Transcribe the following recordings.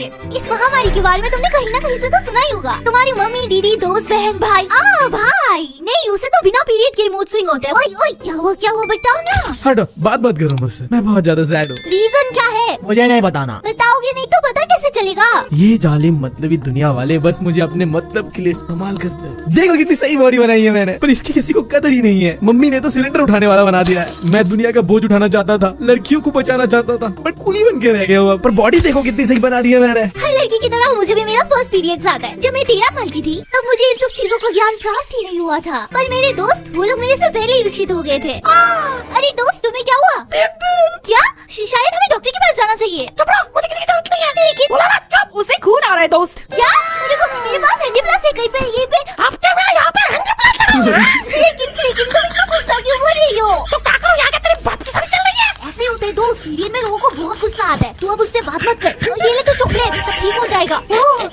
Periods. इस महामारी के बारे में तुमने कहीं ना कहीं से तो सुना ही होगा। तुम्हारी मम्मी, दीदी, दोस्त, बहन, भाई। भाई नहीं, उसे तो बिना पीरियड के मूड स्विंग होता है। ओए ओए, क्या हुआ बताओ ना। हटो, बात मत करो मुझसे, मैं बहुत ज्यादा सैड हूँ। रीजन क्या है? मुझे नहीं बताना। बताओगे नहीं तो पता कैसे चलेगा? ये जालिम मतलबी दुनिया वाले बस मुझे अपने मतलब के लिए इस्तेमाल करते हैं। देखो कितनी सही बॉडी बनाई है मैंने, पर इसकी किसी को कदर ही नहीं है। मम्मी ने तो सिलेंडर उठाने वाला बना दिया है। मैं दुनिया का बोझ उठाना चाहता था, लड़कियों को बचाना चाहता था, बट कुली बन के रह गया हुआ। पर बॉडी देखो कितनी सही बना दी है मैंने। हर लड़की की तरह मुझे भी मेरा फर्स्ट पीरियड्स आता है। जब मैं 13 साल की थी तब मुझे इन सब चीजों का ज्ञान प्राप्त ही नहीं हुआ था। पर मेरे दोस्त, वो लोग मेरे से पहले ही विकसित हो गए थे। अरे दोस्त, तुम्हें क्या हुआ? क्या? शायद हमें डॉक्टर के पास जाना चाहिए। चुप रहो, मुझे किसी की जरूरत नहीं है। लेकिन बोला ना चुप। उसे खून आ रहा है दोस्त। क्या? मेरे पास हैंडी-प्लस है कहीं पे, यहीं पे। आप क्या यहाँ पे हैंडी-प्लस लगा हुआ है? लेकिन तुम इतना गुस्सा क्यों हो रही हो? तो क्या करूँ, यहाँ क्या तेरे बाप की शादी चल रही है? ऐसे होते हैं दोस्त, पीरियड में लोगों को बहुत गुस्सा आता है। तू अब उससे बात मत कर। ये ले तो चॉकलेट, सब ठीक हो जाएगा।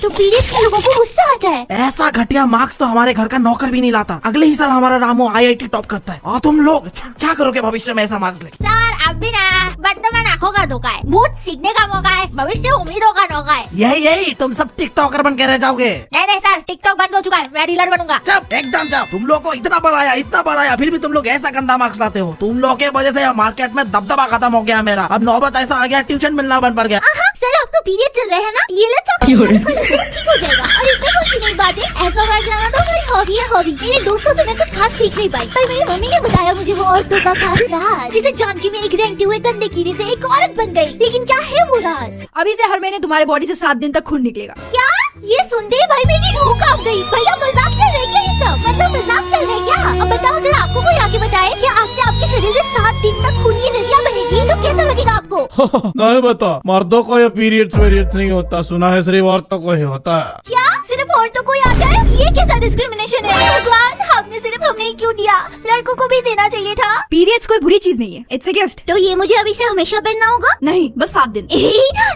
तो पीरियड के लोगों को गुस्सा आता है। ऐसा घटिया मार्क्स तो हमारे घर का नौकर भी नहीं लाता। अगले ही साल हमारा रामू IIT टॉप करता है और तुम लोग क्या करोगे भविष्य में ऐसा मार्क्स लेके? सर अब भी ना, वर्तमान आंखों का धोखा है, मूड सीखने का मौका है, भविष्य उम्मीदों का धोखा है। यही तुम सब टिकटॉकर बन के रह जाओगे। नहीं सर, टिकटॉक बंद हो चुका है, मैं डीलर बनूंगा। चुप, एकदम चुप। तुम लोग को इतना बढ़ाया फिर भी तुम लोग ऐसा गंदा मार्क्स लाते हो। तुम लोग के वजह से मार्केट में दबदबा खत्म हो गया मेरा। अब नौबत ऐसा आ गया, ट्यूशन मिलना बंद पड़ गया। सर अब तो पीरियड चल रहे हैं ना, ये लो चॉकलेट, ठीक हो जाएगा। और इसमें कौन सी नई बात है? ऐसा वर्क लाना तो मेरी हॉबी है, हॉबी। मेरे दोस्तों से मैं कुछ खास सीख नहीं पाई, पर मेरी मम्मी ने बताया मुझे वो औरतों का खास राज, जिसे जान के मैं एक रेंगते हुए गंदे कीड़े से एक औरत बन गई। लेकिन क्या है वो राज? अभी से हर महीने तुम्हारे बॉडी से 7 दिन तक खून निकलेगा। क्या? ये सुनते ही भाई मेरी रूह कांप गई। भैया मजाक चल रहा है क्या? ये सब मतलब मजाक चल रहा है क्या? अब बताओ, अगर आपको कोई आके बताए कि आज से आपके शरीर से 7 दिन तक खून की नदियाँ बहेगी तो कैसा लगेगा आपको? नहीं बता, मर्दों को ये पीरियड्स नहीं होता, सुना है सिर्फ औरतों को ही होता है। क्या सिर्फ औरतों को ही आता है? ये कैसा डिस्क्रिमिनेशन है? भगवान, आपने सिर्फ हमें ही क्यों दिया? लड़कों को भी देना चाहिए था। पीरियड्स कोई बुरी चीज नहीं है, इट्स अ गिफ्ट। तो ये मुझे अभी से हमेशा पहनना होगा? नहीं, बस 7 दिन।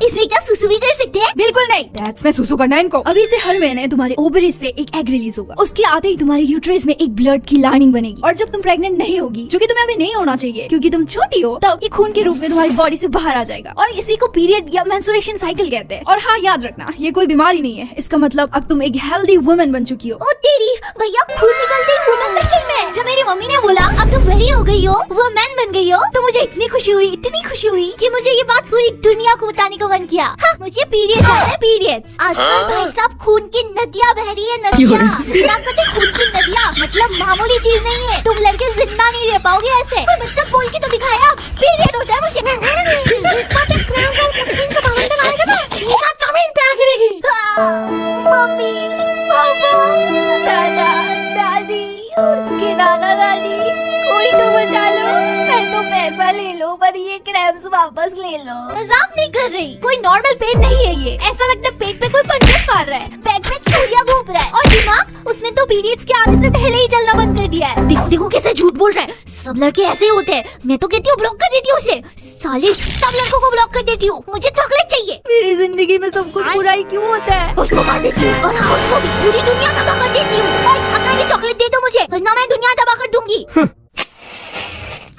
इसमें क्या सुसु भी कर सकते हैं? बिल्कुल नहीं, दैट्स में सुसु करना है इनको। अभी से हर महीने तुम्हारे ओवरीज से एक एग रिलीज होगा। उसके आते ही तुम्हारे यूट्रस में एक ब्लड की लाइनिंग बनेगी। और जब तुम प्रेग्नेंट नहीं होगी, जो कि तुम्हें अभी नहीं होना चाहिए क्योंकि तुम छोटी हो, तब ये खून के रूप में तुम्हारी बॉडी से बाहर आ जाएगा। और इसी को पीरियड या मेंस्ट्रुएशन साइकिल कहते हैं। और हाँ, याद रखना, ये कोई बीमारी नहीं है। इसका मतलब अब तुम एक हेल्दी वुमन बन चुकी हो। ओ तेरी भैया, खून निकलते ही वुमन बन गई मैं। जब मेरी मम्मी ने बोला अब तुम बड़ी हो गई हो, वो मैन बन गई हो, तो मुझे इतनी खुशी हुई कि मुझे ये बात पूरी दुनिया को बताने का मन किया। हाँ, मुझे पीरियड्स आता है, पीरियड्स। आजकल भाई साहब खून की नदियाँ बह रही है, नदियाँ। बिना कटे खून की नदियाँ मतलब मामूली चीज नहीं है। तुम लड़के जिंदा नहीं रह पाओगे ऐसे। कोई बच्चा बोल के तो दिखाया, पीरियड होता है मुझे। जमीन पे आ गिरेगी। मम्मी, पापा, दादा, दादी, उनके दादा दादी, कोई तो बचा लो। चाहे तो पैसा ले लो, पर ये क्रैम्स वापस ले लो। मजाक नहीं कर रही, कोई नॉर्मल पेन नहीं है ये। ऐसा लगता है पेट पे कोई पंचेस मार रहा है, पेट में छुरियां घूम रहा है। और दिमाग, उसने तो पीरियड्स के आने से पहले ही चलना बंद कर दिया है। देखो देखो कैसे झूठ बोल रहा है। सब लड़के ऐसे ही होते हैं। मैं तो कहती हूँ ब्लॉक कर देती हूँ उसे। साले सब लड़कों को ब्लॉक कर देती हूँ। मुझे चॉकलेट चाहिए। मेरी जिंदगी में सब कुछ बुरा ही क्यों होता है? उसको मार देती हूँ और हाँ, उसको भी। पूरी दुनिया तबाह कर देती हूँ। अपना ये चॉकलेट दे दो मुझे, वरना मैं दुनिया तबाह कर दूंगी।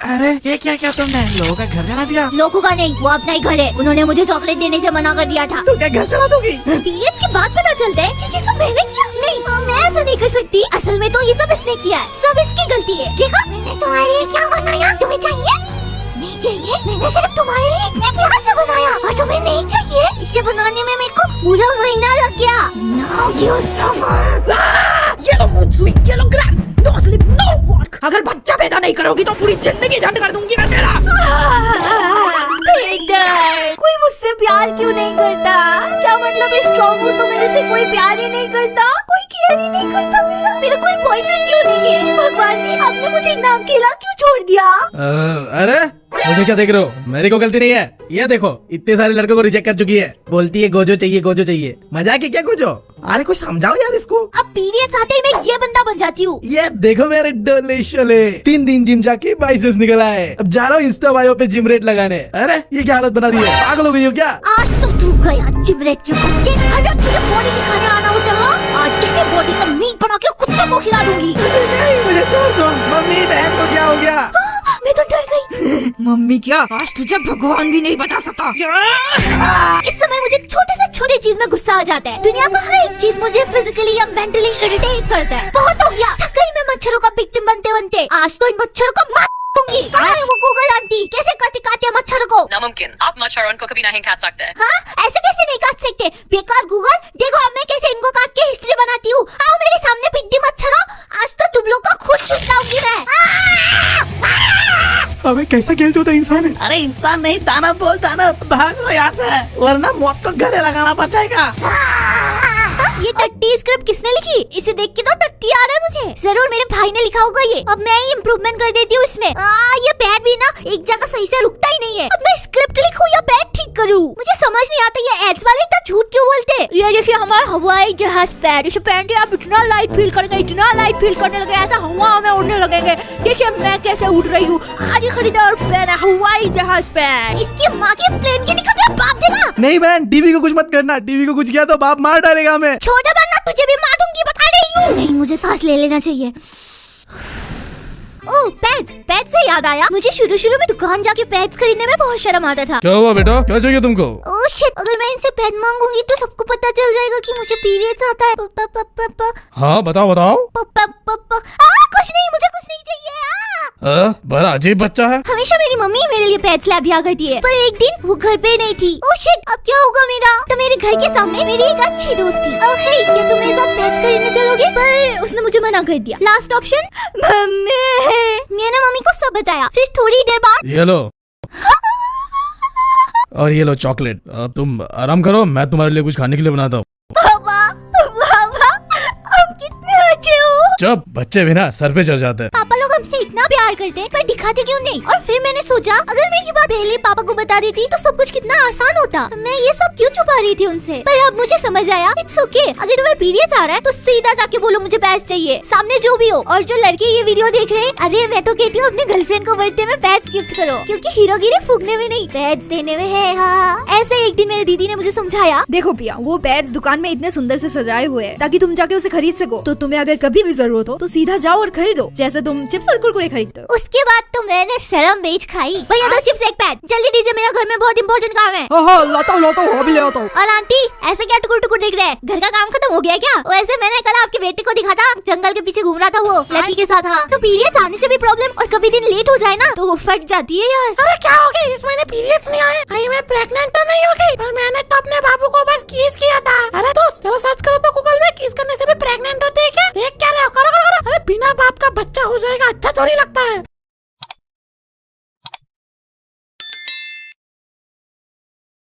अरे ये क्या तुमने लोगों का घर जला दिया? लोगों का नहीं, वो अपना ही घर है। उन्होंने मुझे चॉकलेट देने से मना कर दिया था। तो क्या घर चला दोगी? पीरियड्स के बाद पता चलता है कि ये सब मैंने किया। नहीं, मैं ऐसा नहीं कर सकती। असल में तो ये सब इसने किया है। सब इसकी गलती है। देखा, मैंने तुम्हारे लिए क्या बनाया? तुम्हें चाहिए? नहीं चाहिए? मैंने सिर्फ तुम्हारे लिए इतने प्यार से बनाया और तुम्हें नहीं चाहिए? इसे बनाने में मेरे को पूरा महीना लग गया। Now you suffer. Yellow mood swing, yellow grams, no sleep, no work. अगर बच्चा पैदा नहीं करोगी तो पूरी जिंदगी झंड कर दूंगी मैं तेरा। कोई मुझसे प्यार क्यों नहीं करता? क्या मतलब है स्ट्रॉन्ग हूँ तो मेरे से कोई प्यार ही नहीं करता? कोई केयर ही नहीं करता मेरा कोई बॉयफ्रेंड क्यों नहीं है? भगवान जी, आपने मुझे इतना अकेला क्यों छोड़ दिया? अरे मुझे क्या देख रहे हो? मेरी को गलती नहीं है। ये देखो, इतने सारे लड़कों को रिजेक्ट कर चुकी है। बोलती है गोजो चाहिए। मजाक है क्या गोजो? अरे कोई समझाओ यार इसको। अब पीरियड्स आते ही मैं ये बंदा बन जाती हूँ। ये देखो मेरे डोलेशले, 3 दिन जिम जाके बाइसेप्स निकल आए। अब जा रहा हूँ इंस्टा बायो पे जिम रेट लगाने। अरे ये क्या हालत बना दी है? पागल हो गई हो क्या? आज तो तू गया जिम रेट के बच्चे। हर वक्त तुझे बॉडी दिखाने आना होता है। आज इसे बॉडी का मीट बना के कुत्ते को खिला दूंगी। नहीं, मुझे छोड़ दो। मम्मी बहन को क्या हो गया? मैं तो डर गई। मम्मी क्या, आज तुझे भगवान भी नहीं बता सकता। इस समय मुझे छोटे से छोटे चीज में गुस्सा आ जाता है। दुनिया का हर एक चीज मुझे फिजिकली या मेंटली इरिटेट करता है। बहुत हो गया, थक गई मैं मच्छरों का विक्टिम बनते बनते। आज तो इन मच्छरों को मार दूंगी। कहाँ है वो गूगल आंटी, कैसे काटते हैं मच्छरों को? नामुमकिन, आप मच्छरों को कभी नहीं काट सकते। हाँ, ऐसे कैसे नहीं काट सकते? बेकार गूगल, देखो अब मैं कैसे इनको काट के हिस्ट्री बनाती हूँ। आओ मेरे सामने पिद्दी मच्छरों, आज तो तुम लोग का खुद छुटलाऊंगी मैं। अबे कैसा खेल होता इंसान है। अरे इंसान नहीं, दानव बोल दानव, भागो यहाँ से वरना मौत को गले लगाना पड़ जाएगा। ये टट्टी स्क्रिप्ट किसने लिखी? इसे देख के तो टट्टी आ रहा है मुझे। जरूर मेरे भाई ने लिखा होगा ये। अब मैं ही इम्प्रूवमेंट कर देती हूँ इसमें। ये पैड भी ना एक जगह सही से रुकता ही नहीं है। अब मैं स्क्रिप्ट लिखूं या पैड ठीक करूँ, मुझे समझ नहीं आता। ये एड्स वाले इतना झूठ क्यों बोलते? ये देखिए हमारा हवाई जहाज पैड, इसे पहन के आप इतना लाइट फील करेंगे, इतना लाइट फील करने लगे, ऐसा हवा में उड़ने लगेंगे। देखिए मैं कैसे उड़ रही हूँ। आज ही खरीदा और पहना हवाई जहाज पैड। इसकी माँ की प्लेन की दिखा दे, बाप देगा। नहीं बहन, टीवी को कुछ मत करना, टीवी को कुछ किया तो बाप मार डालेगा हमें। छोटा बनना, तुझे भी मार दूंगी, बता रही हूँ। नहीं, मुझे सांस ले लेना चाहिए। ओह पैड्स से याद आया, मुझे शुरू में दुकान जाके पैड्स खरीदने में बहुत शर्म आता था। क्या हुआ बेटा, क्या चाहिए तुमको? ओह शिट, अगर मैं इनसे पैड मांगूंगी तो सबको पता चल जाएगा कि मुझे पीरियड्स आता है। हाँ बताओ बताओ। कुछ नहीं, मुझे कुछ नहीं चाहिए। बड़ा अजीब बच्चा है। हमेशा मेरी मम्मी मेरे लिए पैड्स ला दिया करती है, पर एक दिन वो घर पे नहीं थी। ओह शिट, अब क्या होगा मेरा? तो मेरे घर के सामने मेरी एक अच्छी दोस्त थी। हे, क्या तुम मेरे साथ पैड्स खरीदने चलोगे? पर उसने मुझे मना कर दिया। Last option mummy. मैंने मम्मी को सब बताया। फिर थोड़ी देर बाद ये लो और ये लो चॉकलेट। अब तुम आराम करो, मैं तुम्हारे लिए कुछ खाने के लिए बनाता हूँ। पापा, आप कितने अच्छे हो। चुप, बच्चे भी ना सर पे चढ़ जाते हैं। पापा लोग हमसे इतना प्यार करते हैं, पर दिखाते क्यों नहीं? और फिर मैंने सोचा अगर मैं ये बात पहले पापा को बता देती तो सब कुछ कितना आसान होता। मैं ये सब क्यों छुपा रही थी उनसे? पर अब मुझे समझ आया, इट्स ओके। अगर तुम्हें पीरियड्स आ रहा है तो सीधा जाके बोलो मुझे पैड्स चाहिए, सामने जो भी हो। और जो लड़के ये वीडियो देख रहे हैं, अरे मैं तो कहती हूँ अपने गर्लफ्रेंड को बर्थडे में पैड्स गिफ्ट करो, क्योंकि हीरोगिरी फूकने में नहीं, पैड्स देने में है। हाँ, ऐसे एक दिन मेरी दीदी ने मुझे समझाया। देखो पिया, वो पैड्स दुकान में इतने सुंदर से सजाए हुए हैं ताकि तुम जाके उसे खरीद सको। तो तुम्हें अगर कभी भी जरूरत हो तो सीधा जाओ और खरीदो, जैसे तुम चिप्स और कुरकुरे खरीदते हो। उसके बाद तो मैंने शर्म बेच खाई। भैया दो चिप्स एक पैक, जल्दी दीजिए, मेरा घर में बहुत इंपॉर्टेंट काम है। लाता हूँ अभी ले आता हूँ। और आंटी ऐसे क्या टुकुर टुकुर देख रहे हैं? घर का काम खत्म हो गया क्या? वैसे मैंने कल आपके बेटे को दिखा था, जंगल के पीछे घूम रहा था वो लड़की के साथ। हाँ, तो पीरियड्स आने से भी प्रॉब्लम, और कभी दिन लेट हो जाए ना तो फट जाती है यार। अरे क्या हो गया, इस महीने पीरियड्स नहीं आए? कहीं मैं प्रेग्नेंट तो नहीं हो गई? पर मैंने तो अपने बाबू को बस किस किया था। अरे दोस्त चलो सर्च करो तो गूगल में, किस करने से भी प्रेग्नेंट होते हैं क्या? देख क्या रहे हो, करो करो करो। अरे बिना बाप का बच्चा हो जाएगा, अच्छा थोड़ी लगता है।